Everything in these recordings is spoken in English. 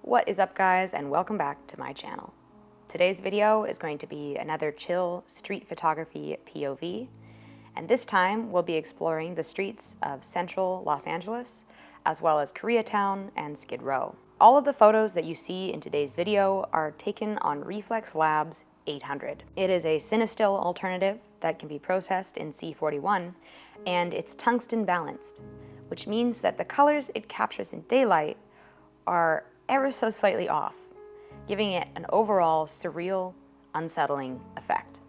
What is up, guys, and welcome back to my channel. Today's video is going to be another chill street photography POV, and this time we'll be exploring the streets of central Los Angeles, as well as Koreatown and Skid Row. All of the photos that you see in today's video are taken on Reflx Lab's 800. It is a Cinestill alternative that can be processed in C41, and it's tungsten balanced, which means that the colors it captures in daylight are ever so slightly off, giving it an overall surreal, unsettling effect.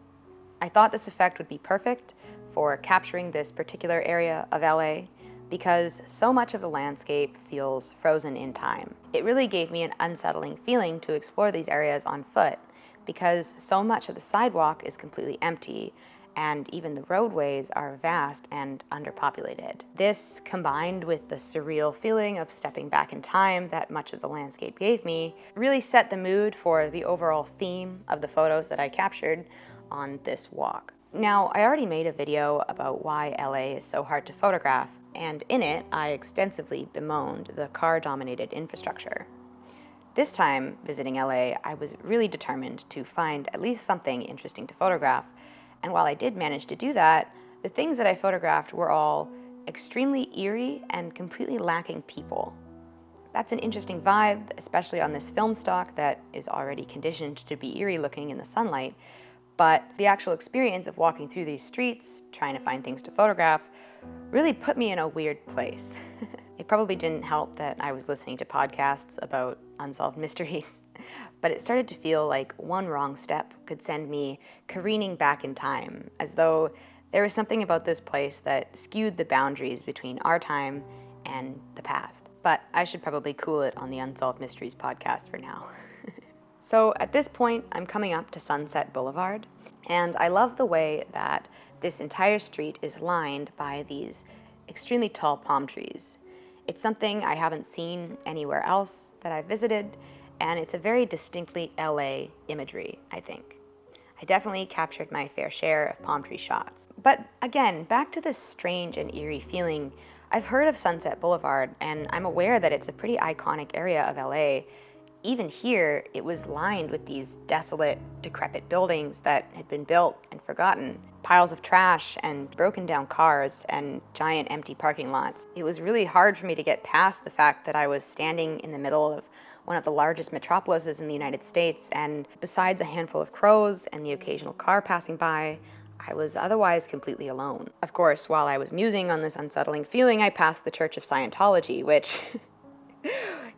I thought this effect would be perfect for capturing this particular area of LA because so much of the landscape feels frozen in time. It really gave me an unsettling feeling to explore these areas on foot because so much of the sidewalk is completely empty and even the roadways are vast and underpopulated. This, combined with the surreal feeling of stepping back in time that much of the landscape gave me, really set the mood for the overall theme of the photos that I captured on this walk. Now, I already made a video about why LA is so hard to photograph, and in it, I extensively bemoaned the car-dominated infrastructure. This time, visiting LA, I was really determined to find at least something interesting to photograph. And while I did manage to do that, the things that I photographed were all extremely eerie and completely lacking people. That's an interesting vibe, especially on this film stock that is already conditioned to be eerie looking in the sunlight. But the actual experience of walking through these streets, trying to find things to photograph, really put me in a weird place. It probably didn't help that I was listening to podcasts about unsolved mysteries, but it started to feel like one wrong step could send me careening back in time, as though there was something about this place that skewed the boundaries between our time and the past. But I should probably cool it on the Unsolved Mysteries podcast for now. So at this point, I'm coming up to Sunset Boulevard, and I love the way that this entire street is lined by these extremely tall palm trees. It's something I haven't seen anywhere else that I've visited, and it's a very distinctly LA imagery, I think. I definitely captured my fair share of palm tree shots. But again, back to this strange and eerie feeling, I've heard of Sunset Boulevard, and I'm aware that it's a pretty iconic area of LA. Even here, it was lined with these desolate, decrepit buildings that had been built and forgotten, piles of trash and broken down cars and giant empty parking lots. It was really hard for me to get past the fact that I was standing in the middle of one of the largest metropolises in the United States, and besides a handful of crows and the occasional car passing by, I was otherwise completely alone. Of course, while I was musing on this unsettling feeling, I passed the Church of Scientology, which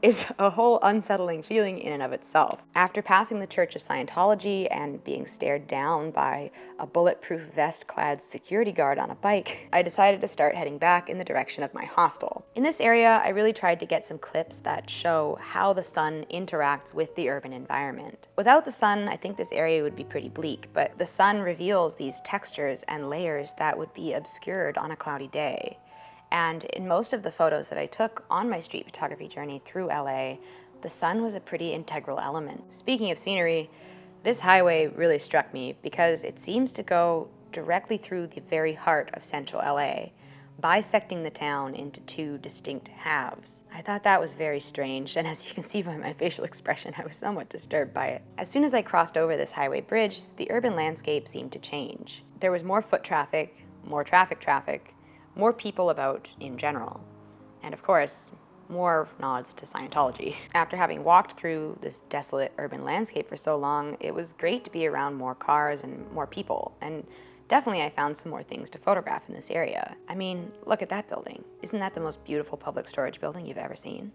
is a whole unsettling feeling in and of itself. After passing the Church of Scientology and being stared down by a bulletproof vest-clad security guard on a bike, I decided to start heading back in the direction of my hostel. In this area, I really tried to get some clips that show how the sun interacts with the urban environment. Without the sun, I think this area would be pretty bleak, but the sun reveals these textures and layers that would be obscured on a cloudy day. And in most of the photos that I took on my street photography journey through LA, the sun was a pretty integral element. Speaking of scenery, this highway really struck me because it seems to go directly through the very heart of central LA, bisecting the town into two distinct halves. I thought that was very strange, and as you can see by my facial expression, I was somewhat disturbed by it. As soon as I crossed over this highway bridge, the urban landscape seemed to change. There was more foot traffic, more traffic, more people about in general, and of course, more nods to Scientology. After having walked through this desolate urban landscape for so long, it was great to be around more cars and more people, and definitely I found some more things to photograph in this area. I mean, look at that building. Isn't that the most beautiful public storage building you've ever seen?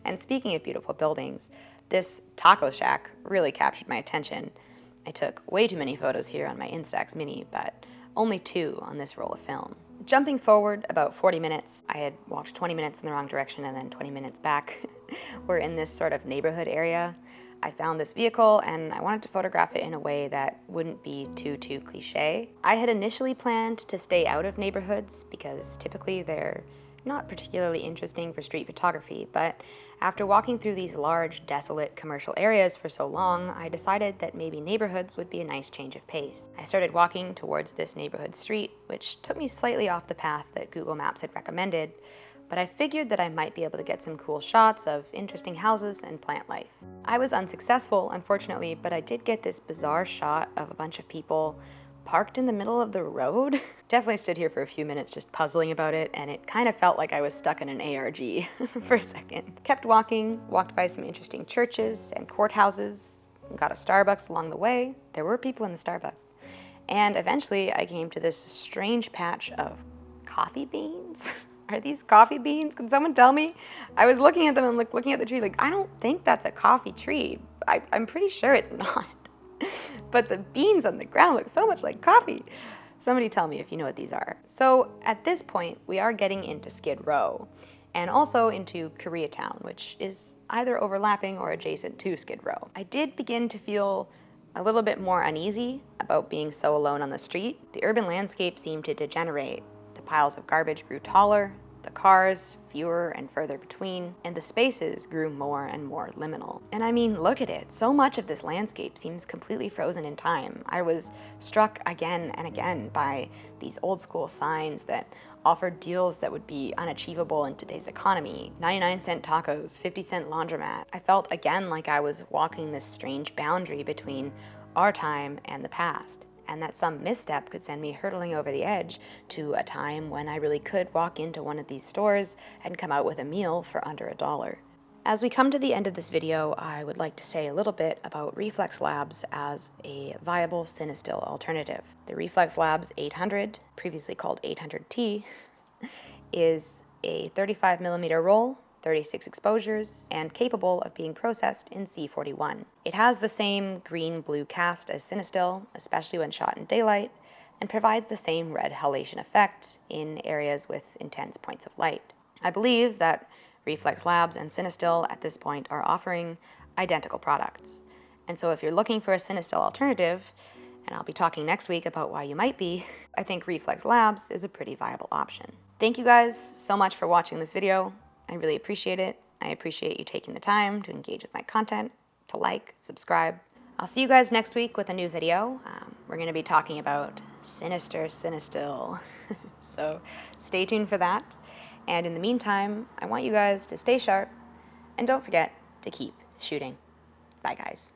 And speaking of beautiful buildings, this taco shack really captured my attention. I took way too many photos here on my Instax Mini, but only 2 on this roll of film. Jumping forward about 40 minutes, I had walked 20 minutes in the wrong direction and then 20 minutes back. We're in this sort of neighborhood area. I found this vehicle and I wanted to photograph it in a way that wouldn't be too cliche. I had initially planned to stay out of neighborhoods because typically they're not particularly interesting for street photography, but after walking through these large, desolate commercial areas for so long, I decided that maybe neighborhoods would be a nice change of pace. I started walking towards this neighborhood street, which took me slightly off the path that Google Maps had recommended, but I figured that I might be able to get some cool shots of interesting houses and plant life. I was unsuccessful, unfortunately, but I did get this bizarre shot of a bunch of people parked in the middle of the road. Definitely stood here for a few minutes just puzzling about it, and it kind of felt like I was stuck in an ARG for a second. Kept walking, walked by some interesting churches and courthouses, got a Starbucks along the way. There were people in the Starbucks. And eventually I came to this strange patch of coffee beans. Are these coffee beans? Can someone tell me? I was looking at them and looking at the tree like, I don't think that's a coffee tree. I'm pretty sure it's not. But the beans on the ground look so much like coffee. Somebody tell me if you know what these are. So at this point, we are getting into Skid Row and also into Koreatown, which is either overlapping or adjacent to Skid Row. I did begin to feel a little bit more uneasy about being so alone on the street. The urban landscape seemed to degenerate. The piles of garbage grew taller, the cars fewer and further between, and the spaces grew more and more liminal. And I mean, look at it. So much of this landscape seems completely frozen in time. I was struck again and again by these old school signs that offered deals that would be unachievable in today's economy. 99-cent tacos, 50-cent laundromat. I felt again like I was walking this strange boundary between our time and the past, and that some misstep could send me hurtling over the edge to a time when I really could walk into one of these stores and come out with a meal for under $1. As we come to the end of this video, I would like to say a little bit about Reflx Labs as a viable Cinestill alternative. The Reflx Labs 800, previously called 800T, is a 35mm roll, 36 exposures, and capable of being processed in C41. It has the same green-blue cast as Cinestill, especially when shot in daylight, and provides the same red halation effect in areas with intense points of light. I believe that Reflx Labs and Cinestill at this point are offering identical products. And so if you're looking for a Cinestill alternative, and I'll be talking next week about why you might be, I think Reflx Labs is a pretty viable option. Thank you guys so much for watching this video. I really appreciate it. I appreciate you taking the time to engage with my content, to like, subscribe. I'll see you guys next week with a new video. We're going to be talking about sinister Cinestill. So stay tuned for that. And in the meantime, I want you guys to stay sharp and don't forget to keep shooting. Bye, guys.